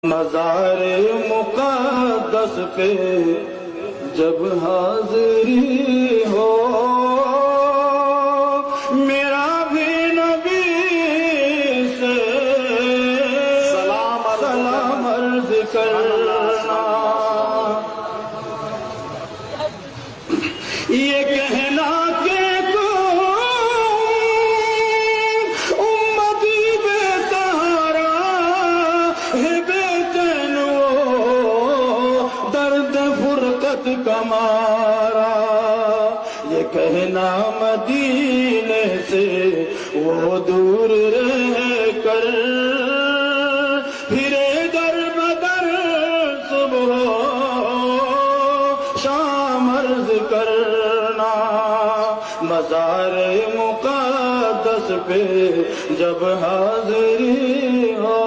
مزار مقدس پہ جب حاضری ہو، میرا بھی نبی سے سلام عرض کرنا، یہ کہنا کہ کمارا، یہ کہنا مدینے سے وہ دور رہ کر پھرے در بدر صبح شام عرض کرنا، مزار مقدس پہ جب حاضری ہو،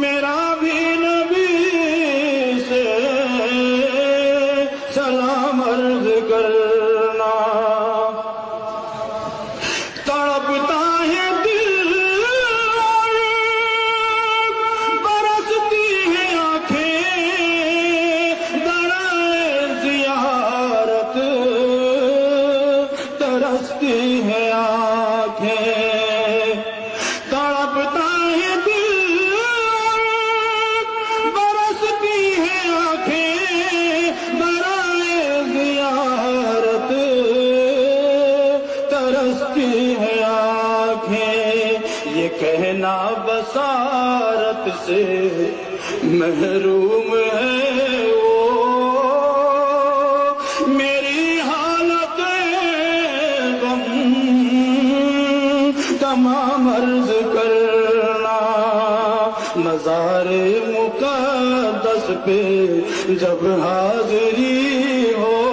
میرا بھی سلام عرض کرنا، تڑپتا ہے دل اور برستی ہے آنکھیں، درائے زیارت ترستی ہے آنکھیں، تڑپتا ہے دل اور برستی ہے آنکھیں، ترستی ہے آنکھیں، یہ کہنا بصارت سے محروم ہے وہ، میری حالت غم تمام عرض کرنا، مزار مقدس پہ جب حاضری ہو،